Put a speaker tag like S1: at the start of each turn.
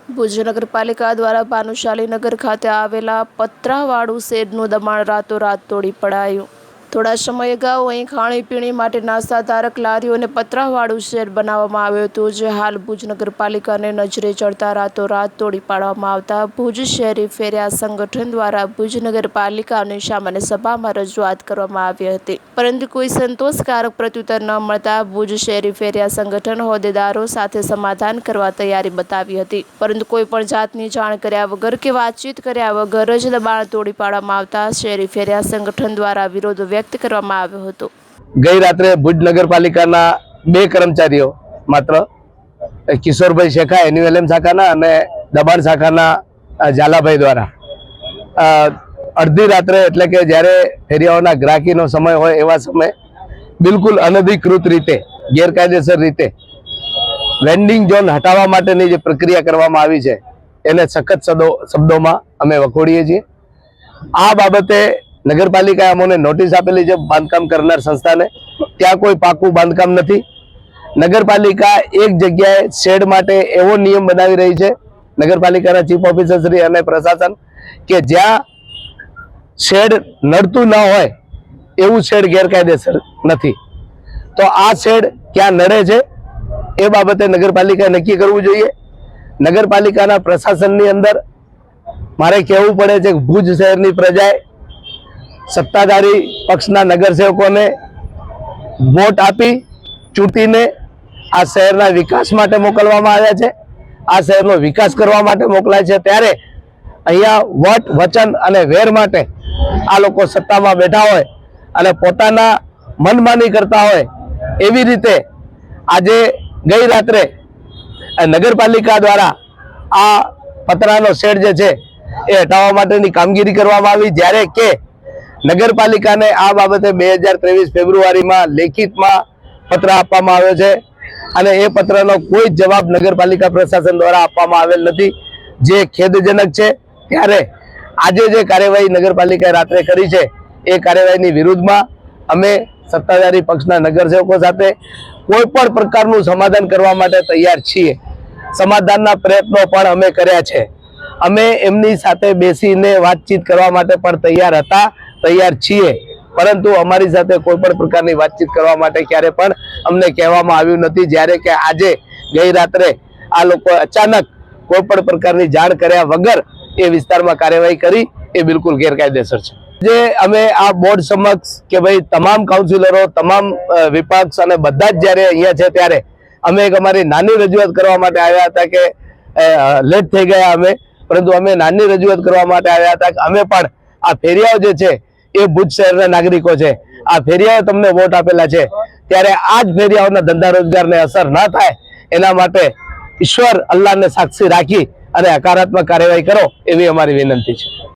S1: ભુજ નગરપાલિકા દ્વારા ભાનુશાલી નગર ખાતે આવેલા પતરાવાળું શેડનું દબાણ રાતોરાત તોડી પડાયું। થોડા સમય અગાઉ અહીં ખાણીપીણી માટે નાસ્તાધારક લારીઓ અને પતરાવાળું શેડ બનાવવામાં આવ્યું હતું, જે હાલ ભુજ નગરપાલિકાને નજરે ચડતા રાતોરાત તોડી પાડવામાં આવતા ભુજ શહેરી ફેરિયા સંગઠન દ્વારા ભુજ નગરપાલિકાની સામાન્ય સભામાં રજૂઆત કરવામાં આવી હતી, પરંતુ કોઈ સંતોષકારક પ્રત્યુત્તર ન મળતા ભુજ શહેરી ફેરિયા સંગઠન હોદ્દેદારો સાથે સમાધાન કરવા તૈયારી બતાવી હતી, પરંતુ કોઈ પણ જાતની જાણ કર્યા વગર કે વાતચીત કર્યા વગર જ દબાણ તોડી પાડવામાં આવતા શહેરી ફેરિયા સંગઠન દ્વારા વિરોધ વ્યક્ત કરવામાં આવ્યો હતો।
S2: ગઈ રાત્રે ભુજ નગરપાલિકાના 2 કર્મચારીઓ માત્ર કિશોરભાઈ શેખા એન્યુએલએમ શાખાના અને દબાણ શાખાના ઝાલાભાઈ દ્વારા અડધી રાત્રે એટલે કે જ્યારે ફેરિયાઓના ગ્રાહકીનો સમય હોય એવા સમયે બિલકુલ અનધિકૃત રીતે ગેરકાયદેસર રીતે વેન્ડિંગ ઝોન હટાવવા માટેની જે પ્રક્રિયા કરવામાં આવી છે એને સખત શબ્દોમાં અમે વખોડીએ છીએ। આ બાબતે નગરપાલિકાએ અમને નોટિસ આપેલી છે બાંધકામ કરનાર સંસ્થાને, ત્યાં કોઈ પાકું બાંધકામ નથી। નગરપાલિકા એક જગ્યાએ શેડ માટે એવો નિયમ બનાવી રહી છે, નગરપાલિકાના ચીફ ઓફિસર શ્રી અને પ્રશાસન, કે જ્યાં શેડ નડતું ન હોય એવું શેડ ગેરકાયદેસર નથી, તો આ શેડ ક્યાં નડે છે એ બાબતે નગરપાલિકાએ નક્કી કરવું જોઈએ। નગરપાલિકાના પ્રશાસનની અંદર મારે કહેવું પડે છે કે ભુજ શહેરની પ્રજાએ સત્તાધારી પક્ષના નગરસેવકોને વોટ આપી ચૂંટીને આ શહેરના વિકાસ માટે મોકલવામાં આવ્યા છે, આ શહેરનો વિકાસ કરવા માટે મોકલાય છે, ત્યારે અહીંયા વટ વચન અને વેર માટે આ લોકો સત્તામાં બેઠા હોય અને પોતાના મનમાની કરતા હોય એવી રીતે આજે ગઈ રાત્રે નગરપાલિકા દ્વારા આ પતરાનો શેડ જે છે એ હટાવવા માટેની કામગીરી કરવામાં આવી, જ્યારે કે નગરપાલિકાને આ બાબતે 2023 ફેબ્રુઆરીમાં લેખિતમાં પત્ર આપવામાં આવ્યો છે અને એ પત્રનો કોઈ જવાબ નગરપાલિકા પ્રશાસન દ્વારા આપવામાં આવેલ નથી, જે ખેદજનક છે। ત્યારે આજે જે કાર્યવાહી નગરપાલિકાએ રાત્રે કરી છે એ કાર્યવાહીની વિરુદ્ધમાં અમે સત્તાધારી પક્ષના નગરસેવકો સાથે કોઈ પણ પ્રકારનું સમાધાન કરવા માટે તૈયાર છીએ। સમાધાનના પ્રયત્નો પણ અમે કર્યા છે, અમે એમની સાથે બેસીને વાતચીત કરવા માટે પણ તૈયાર છીએ, પરંતુ અમારી સાથે કોઈ પણ પ્રકારની વાતચીત કરવા માટે ક્યારે પણ અમને કહેવામાં આવ્યું નથી, જ્યારે કે આજે ગઈ રાત્રે આ લોકો અચાનક કોઈ પણ પ્રકારની જાણ કર્યા વગર એ વિસ્તારમાં કાર્યવાહી કરી એ બિલકુલ ગેરકાયદેસર છે। જે અમે આ બોર્ડ સમક્ષ કે ભાઈ તમામ કાઉન્સિલરો, તમામ વિપક્ષ અને બધા જ જ્યારે અહીંયા છે ત્યારે અમે એક અમારી નાની રજૂઆત કરવા માટે આવ્યા હતા કે લેટ થઈ ગયા અમે, પરંતુ અમે નાની રજૂઆત કરવા માટે આવ્યા હતા કે અમે પણ આ ફેરિયાઓ જે છે એ ભુજ શહેરના નાગરિકો છે, આ ફેરિયાઓ તમને વોટ આપેલા છે, ત્યારે આ જ ફેરિયાઓના ધંધા રોજગારને અસર ન થાય એના માટે ઈશ્વર અલ્લાહને સાક્ષી રાખી અને હકારાત્મક કાર્યવાહી કરો એવી અમારી વિનંતી છે।